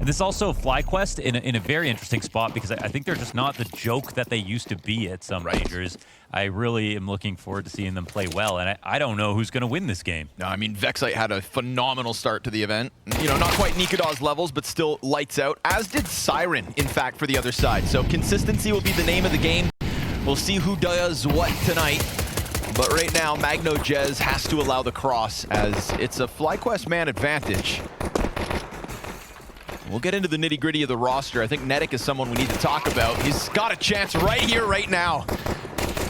And this is also FlyQuest in a very interesting spot because I think they're just not the joke that they used to be at some majors. I really am looking forward to seeing them play well, and I don't know who's going to win this game. No, I mean, Vexite had a phenomenal start to the event. You know, not quite Nikadaw's levels, but still lights out, as did Siren, in fact, for the other side. So consistency will be the name of the game. We'll see who does what tonight. But right now, Magno Jez has to allow the cross, as it's a FlyQuest man advantage. We'll get into the nitty-gritty of the roster. I think Netic is someone we need to talk about. He's got a chance right here, right now.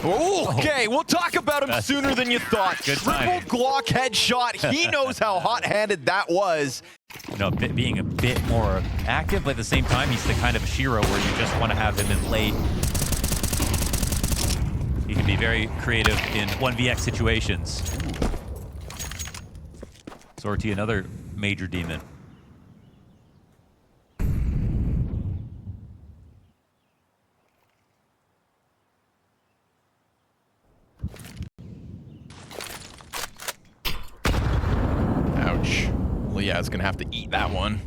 Ooh, okay, we'll talk about him sooner than you thought. Triple Glock headshot. He knows how hot-handed that was. You know, being a bit more active, but at the same time, he's the kind of Shiro where you just want to have him in late. He can be very creative in 1vx situations. Sortie, another major demon. Ouch. Liaz gonna have to eat that one.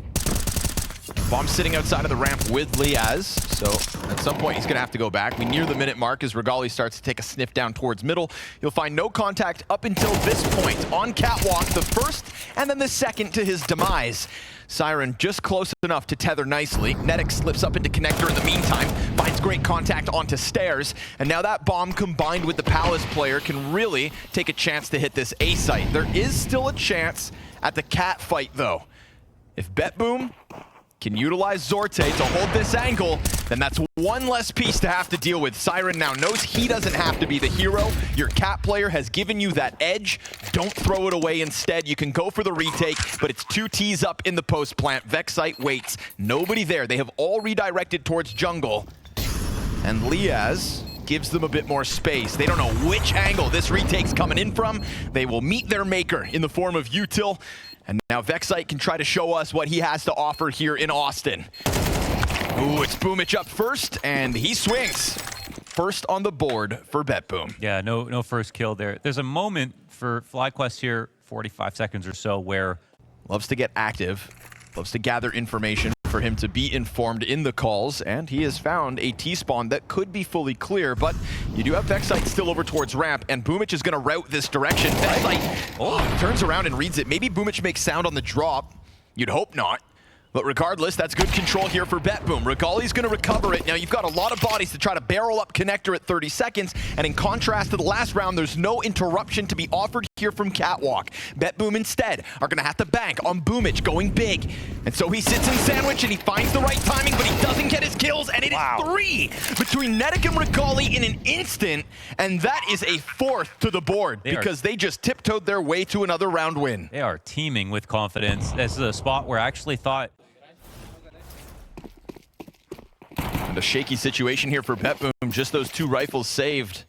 Bomb sitting outside of the ramp with Liaz, so at some point he's gonna have to go back. We near the minute mark as Regali starts to take a sniff down towards middle. You'll find no contact up until this point. On catwalk, the first and then the second to his demise. Siren just close enough to tether nicely. Netic slips up into connector in the meantime, finds great contact onto stairs, and now that bomb combined with the Palace player can really take a chance to hit this A site. There is still a chance at the cat fight though. If BetBoom can utilize Zorte to hold this angle, then that's one less piece to have to deal with. Siren now knows he doesn't have to be the hero. Your cat player has given you that edge. Don't throw it away instead. You can go for the retake, but it's 2 T's up in the post plant. Vexite waits. Nobody there. They have all redirected towards jungle. And Liaz gives them a bit more space. They don't know which angle this retake's coming in from. They will meet their maker in the form of Util. And now Vexite can try to show us what he has to offer here in Austin. Ooh, it's Boomich up first, and he swings. First on the board for BetBoom. Yeah, no first kill there. There's a moment for FlyQuest here, 45 seconds or so, where loves to get active, loves to gather information for him to be informed in the calls, and he has found a T-spawn that could be fully clear, but you do have Vexite still over towards ramp, and Boomich is going to route this direction. Vexite turns around and reads it. Maybe Boomich makes sound on the drop. You'd hope not. But regardless, that's good control here for BetBoom. Regali's going to recover it. Now, you've got a lot of bodies to try to barrel up connector at 30 seconds. And in contrast to the last round, there's no interruption to be offered here from Catwalk. BetBoom instead are going to have to bank on Boomich going big. And so he sits in sandwich and he finds the right timing, but he doesn't get his kills. And it is 3 between Netic and Regali in an instant. And that is a 4th to the board because they just tiptoed their way to another round win. They are teeming with confidence. This is a spot where I actually thought... And a shaky situation here for BetBoom. Just those 2 rifles saved.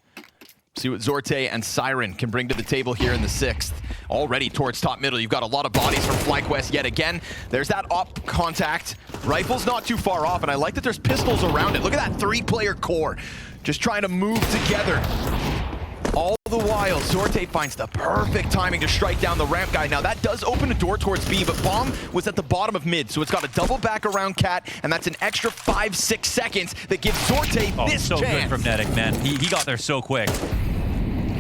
See what Zorte and Siren can bring to the table here in the 6th. Already towards top middle, you've got a lot of bodies from FlyQuest yet again. There's that op contact. Rifle's not too far off, and I like that there's pistols around it. Look at that 3-player core. Just trying to move together. All the while, Zorte finds the perfect timing to strike down the ramp guy. Now, that does open a door towards B, but Bomb was at the bottom of mid, so it's got a double back around Cat, and that's an extra 5-6 seconds that gives Zorte this so chance. Good from Netic, man. He got there so quick.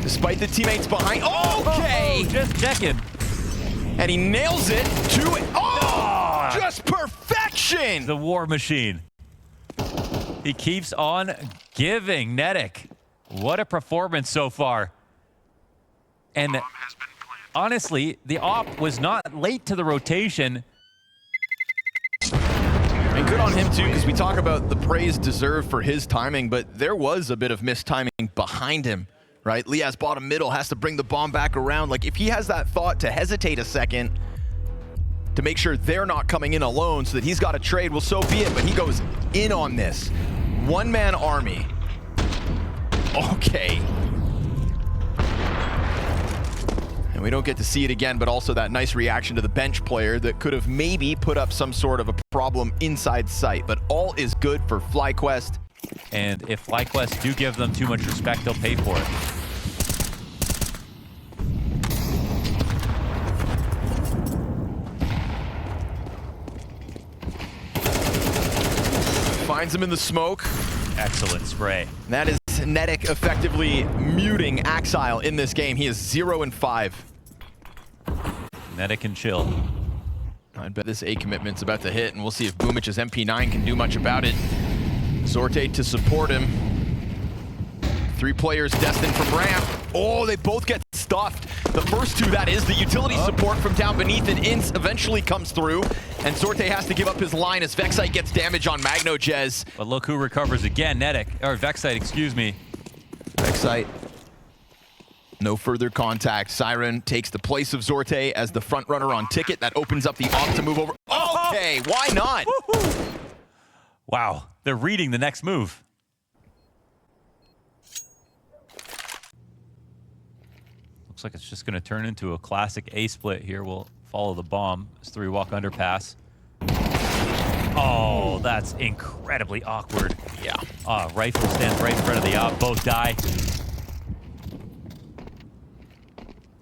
Despite the teammates behind. Okay! Just checking. And he nails it to it. Oh! Just perfection! The war machine. He keeps on giving. Netic. What a performance so far. And honestly, the op was not late to the rotation. And good on him too, because we talk about the praise deserved for his timing, but there was a bit of missed timing behind him, right? Liaz bottom middle has to bring the bomb back around. Like if he has that thought to hesitate a second to make sure they're not coming in alone so that he's got a trade, well, so be it, but he goes in on this. One-man army. Okay. And we don't get to see it again, but also that nice reaction to the bench player that could have maybe put up some sort of a problem inside sight. But all is good for FlyQuest. And if FlyQuest do give them too much respect, they'll pay for it. finds him in the smoke. Excellent spray. That is Nedic effectively muting Axile in this game. He is 0 and 5. Nedic and chill. I bet this A commitment's about to hit, and we'll see if Boomich's MP9 can do much about it. Zorte to support him. 3 players destined from ramp. Oh, they both get stuffed. The first 2, that is, the utility support from down beneath, and Ince eventually comes through, and Zorte has to give up his line as Vexite gets damage on MagnoJez. But look who recovers again, Nedic, or Vexite, excuse me. Vexite, no further contact. Siren takes the place of Zorte as the front runner on ticket. That opens up the op to move over. Okay, why not? Wow, they're reading the next move. Looks like it's just going to turn into a classic A split here. We'll follow the bomb. It's 3 walk underpass. Oh, that's incredibly awkward. Yeah. Rifle stands right in front of the op. Both die.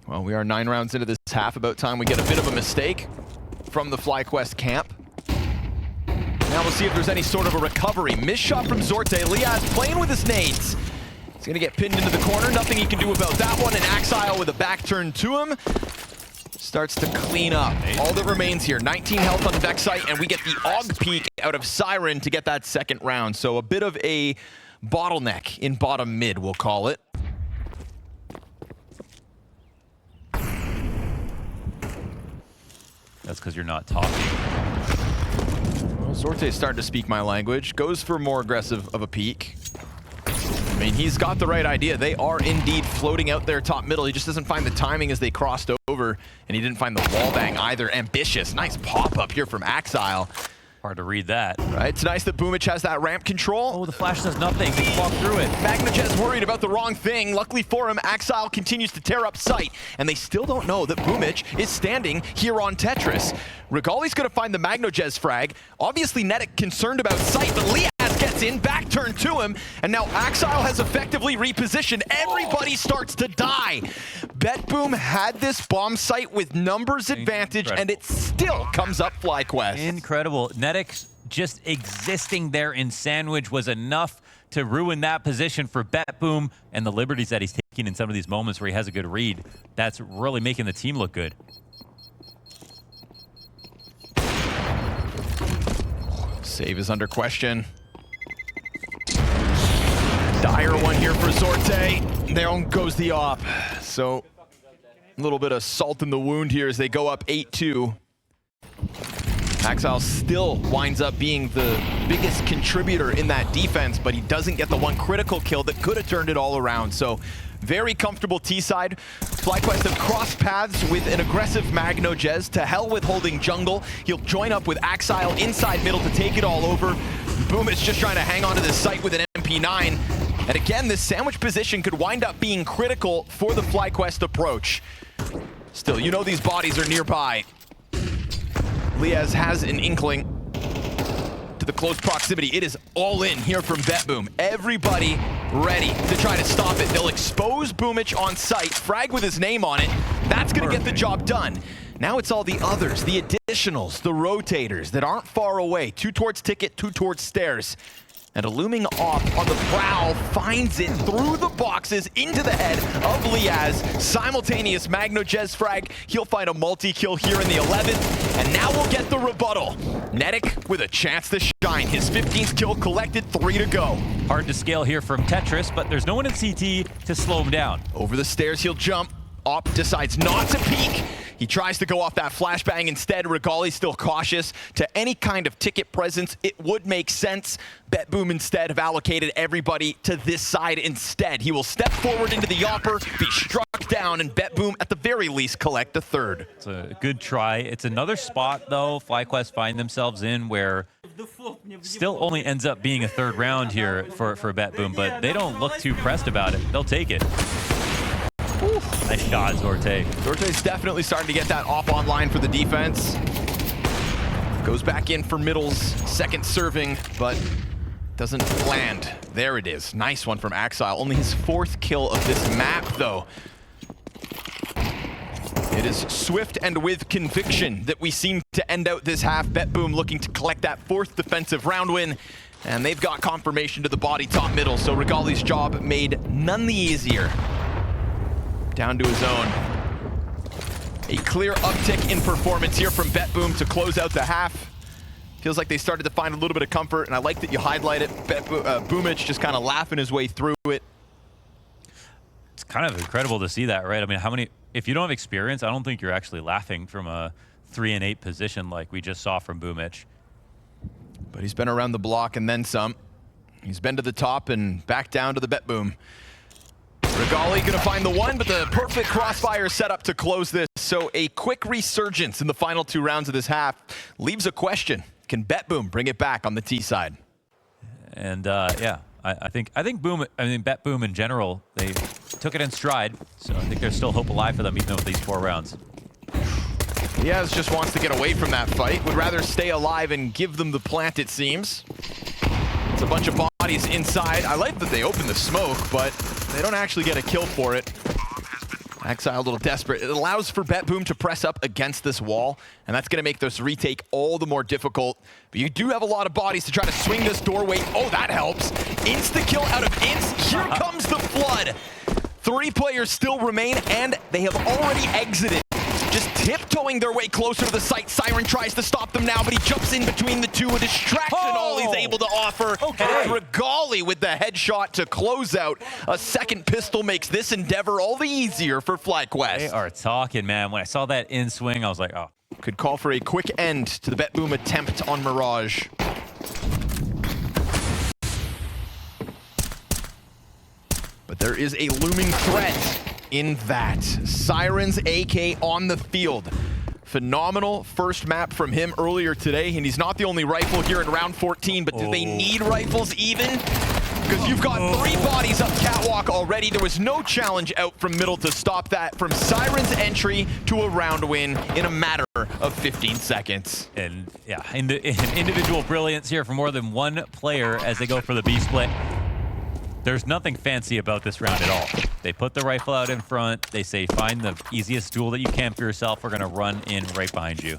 Well, we are 9 rounds into this half. About time we get a bit of a mistake from the FlyQuest camp. Now we'll see if there's any sort of a recovery. Missed shot from Zorte. Liaz playing with his nades. He's going to get pinned into the corner. Nothing he can do about that one. And Axile with a back turn to him starts to clean up. All that remains here, 19 health on Vexite, and we get the AUG peak out of Siren to get that second round. So a bit of a bottleneck in bottom mid, we'll call it. That's because you're not talking. Well, Zorte's starting to speak my language. Goes for more aggressive of a peek. I mean, he's got the right idea. They are indeed floating out there top middle. He just doesn't find the timing as they crossed over, and he didn't find the wall bang either. Ambitious. Nice pop-up here from Axile. Hard to read that. Right, it's nice that Boomich has that ramp control. Oh, the flash does nothing. They can walk through it. MagnoJez worried about the wrong thing. Luckily for him, Axile continues to tear up sight, and they still don't know that Boomich is standing here on Tetris. Regali's going to find the MagnoJez frag. Obviously, Nedic concerned about sight, but Liaz gets in, back turn to him, and now Axile has effectively repositioned. Everybody starts to die. BetBoom had this bomb site with numbers advantage, and it still comes up FlyQuest. Incredible. Nedic just existing there in sandwich was enough to ruin that position for BetBoom, and the liberties that he's taking in some of these moments where he has a good read. That's really making the team look good. Save is under question. Dire one here for Zorte. There goes the op. So a little bit of salt in the wound here as they go up 8-2. Axile still winds up being the biggest contributor in that defense, but he doesn't get the one critical kill that could have turned it all around. So very comfortable T-side. FlyQuest have crossed paths with an aggressive MagnoJez. To hell with holding jungle. He'll join up with Axile inside middle to take it all over. Boom is just trying to hang on to this site with an MP9. And again, this sandwich position could wind up being critical for the FlyQuest approach. Still, you know these bodies are nearby. Liaz has an inkling to the close proximity. It is all in here from BetBoom. Everybody ready to try to stop it. They'll expose Boomich on site, frag with his name on it. That's going to get the job done. Now it's all the others, the additionals, the rotators that aren't far away. 2 towards ticket, 2 towards stairs. And a looming op on the prowl finds it through the boxes into the head of Liaz. Simultaneous MagnoJez frag. He'll find a multi-kill here in the 11th. And now we'll get the rebuttal. Nedic with a chance to shine. His 15th kill collected, 3 to go. Hard to scale here from Tetris, but there's no one in CT to slow him down. Over the stairs, he'll jump. Op decides not to peek. He tries to go off that flashbang instead. Regali's still cautious. To any kind of ticket presence, it would make sense. BetBoom instead have allocated everybody to this side instead. He will step forward into the Yopper, be struck down, and BetBoom at the very least collect the third. It's a good try. It's another spot, though, FlyQuest find themselves in where still only ends up being a third round here for BetBoom, but they don't look too pressed about it. They'll take it. Oof. Nice shot, Zorte. Zorte's definitely starting to get that op online for the defense. Goes back in for Middle's second serving, but doesn't land. There it is. Nice one from Axile. Only his 4th kill of this map, though. It is swift and with conviction that we seem to end out this half. BetBoom looking to collect that 4th defensive round win. And they've got confirmation to the body top middle, so Regali's job made none the easier. Down to his own. A clear uptick in performance here from BetBoom to close out the half. Feels like they started to find a little bit of comfort, and I like that you highlight it. Boomich just kind of laughing his way through it. It's kind of incredible to see that, right? I mean, if you don't have experience, I don't think you're actually laughing from a 3 and 8 position like we just saw from Boomich. But he's been around the block and then some. He's been to the top and back down to the BetBoom. Regali gonna find the one, but the perfect crossfire setup to close this. So a quick resurgence in the final 2 rounds of this half leaves a question. Can BetBoom bring it back on the T side? And yeah, I think BetBoom in general, they took it in stride. So I think there's still hope alive for them even with these 4 rounds. Diaz just wants to get away from that fight. Would rather stay alive and give them the plant, it seems. It's a bunch of bodies inside. I like that they open the smoke, but they don't actually get a kill for it. Exile a little desperate. It allows for BetBoom to press up against this wall, and that's going to make this retake all the more difficult. But you do have a lot of bodies to try to swing this doorway. Oh, that helps. Insta-kill out of Inst. Here comes the flood. 3 players still remain, and they have already exited. Just tiptoeing their way closer to the site. Siren tries to stop them now, but he jumps in between the two. A distraction, all he's able to offer. Okay. And it's Regali with the headshot to close out. A second pistol makes this endeavor all the easier for FlyQuest. They are talking, man. When I saw that in swing, I was like, oh. Could call for a quick end to the BetBoom attempt on Mirage. But there is a looming threat in that. Siren's AK on the field. Phenomenal first map from him earlier today, and he's not the only rifle here in round 14, but do they need rifles even? Because you've got 3 bodies up catwalk already. There was no challenge out from middle to stop that. From Siren's entry to a round win in a matter of 15 seconds. And yeah, individual brilliance here for more than 1 player as they go for the B split. There's nothing fancy about this round at all. They put the rifle out in front. They say, find the easiest duel that you can for yourself. We're going to run in right behind you.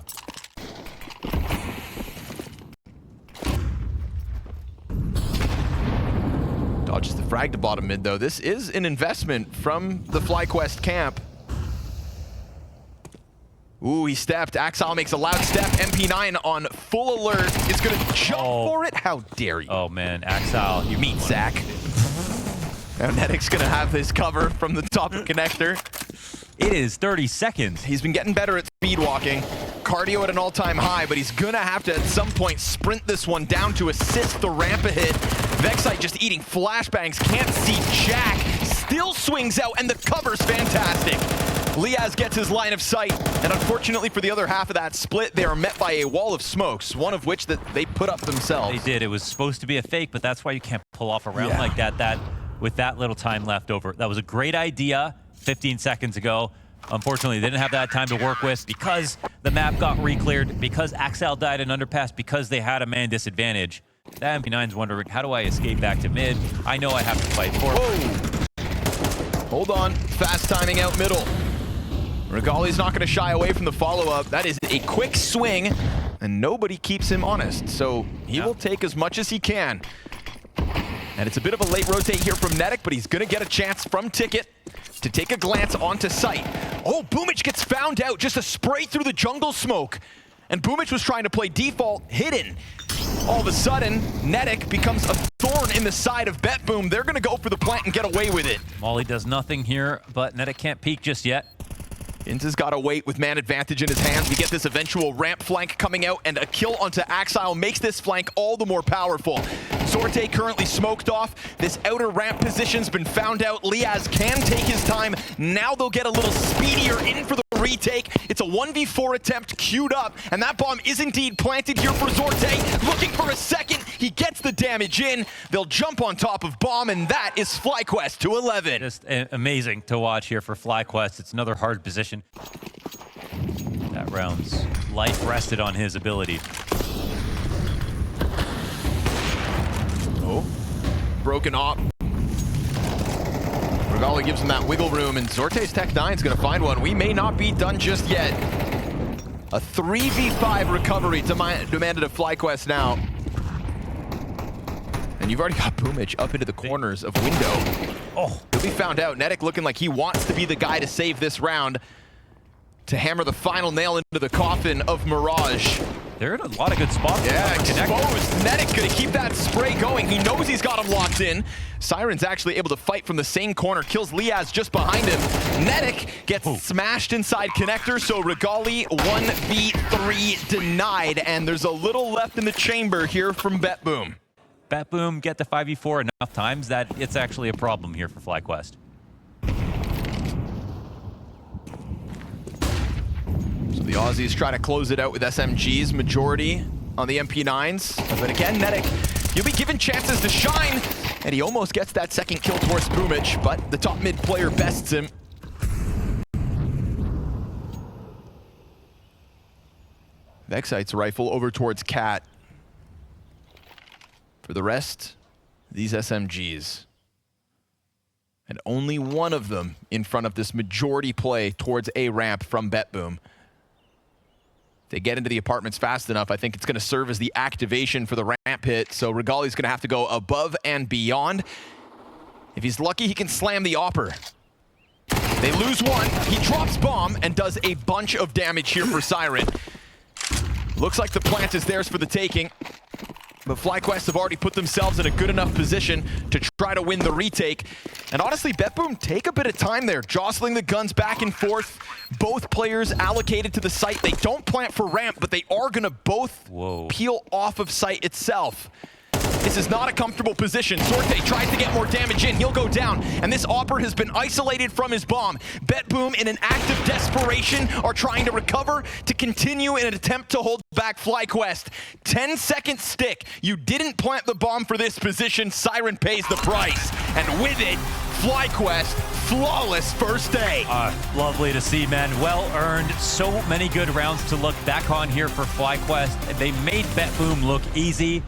Dodges the frag to bottom mid, though. This is an investment from the FlyQuest camp. Ooh, he stepped. Axile makes a loud step. MP9 on full alert. Is going to jump for it. How dare you? Oh, man. Axile, you meat sack. Now Nedic's going to have his cover from the top of connector. It is 30 seconds. He's been getting better at speed walking. Cardio at an all-time high, but he's going to have to, at some point, sprint this one down to assist the ramp a hit. Vexite just eating flashbangs. Can't see Jack. Still swings out, and the cover's fantastic. Liaz gets his line of sight, and unfortunately for the other half of that split, they are met by a wall of smokes, one of which that they put up themselves. They did. It was supposed to be a fake, but that's why you can't pull off a round like that with that little time left over. That was a great idea 15 seconds ago. Unfortunately, they didn't have that time to work with because the map got re-cleared, because Axel died in underpass, because they had a man disadvantage. That MP9's wondering, how do I escape back to mid? I know I have to fight for it. Whoa! Hold on. Fast timing out middle. Regali's not going to shy away from the follow-up. That is a quick swing, and nobody keeps him honest. So he will take as much as he can. And it's a bit of a late rotate here from Nedic, but he's going to get a chance from Ticket to take a glance onto site. Oh, Boomich gets found out. Just a spray through the jungle smoke. And Boomich was trying to play default hidden. All of a sudden, Nedic becomes a thorn in the side of BetBoom. They're going to go for the plant and get away with it. Molly does nothing here, but Nedic can't peek just yet. Inta's got to wait with man advantage in his hands. We get this eventual ramp flank coming out, and a kill onto Axile makes this flank all the more powerful. Sorte currently smoked off. This outer ramp position's been found out. Liaz can take his time. Now they'll get a little speedier in for the retake. It's a 1v4 attempt queued up, and that bomb is indeed planted here for Sorte. Looking for a second. He gets the damage in. They'll jump on top of bomb, and that is FlyQuest to 11. Just amazing to watch here for FlyQuest. It's another hard position. That round's life rested on his ability. Oh, broken op. Regali gives him that wiggle room, and Zorte's Tech 9 is going to find one. We may not be done just yet. A 3v5 recovery demanded of FlyQuest now. And you've already got Boomich up into the corners of window. Oh, He'll be found out. Nedic looking like he wants to be the guy to save this round, to hammer the final nail into the coffin of Mirage. they're in a lot of good spots. Yeah, Connected. exposed. Nedic gonna keep that spray going. He knows he's got him locked in. Siren's actually able to fight from the same corner, kills Liaz just behind him. Nedic gets smashed inside connector, so Regali 1v3 denied, and there's a little left in the chamber here from BetBoom. BetBoom get the 5v4 enough times that it's actually a problem here for FlyQuest. So the Aussies try to close it out with SMGs, majority on the MP9s. But again, Nedic, he'll be given chances to shine, and he almost gets that second kill towards Boomich, but the top mid player bests him. Vexite's rifle over towards Cat. For the rest, these SMGs. And only one of them in front of this majority play towards A ramp from BetBoom. If they get into the apartments fast enough, I think it's going to serve as the activation for the ramp hit. So Regali's going to have to go above and beyond. If he's lucky, he can slam the Opper. They lose one. He drops bomb and does a bunch of damage here for Siren. Looks like the plant is theirs for the taking. But FlyQuest have already put themselves in a good enough position to try to win the retake. And honestly, BetBoom take a bit of time there, jostling the guns back and forth. Both players allocated to the site. They don't plant for ramp, but they are going to both peel off of site itself. This is not a comfortable position. Zorte tries to get more damage in. He'll go down. And this Opper has been isolated from his bomb. BetBoom, in an act of desperation, are trying to recover to continue in an attempt to hold back FlyQuest. 10-second stick. You didn't plant the bomb for this position. Siren pays the price. And with it, FlyQuest, flawless first day. Lovely to see, man. Well earned. So many good rounds to look back on here for FlyQuest. They made BetBoom look easy.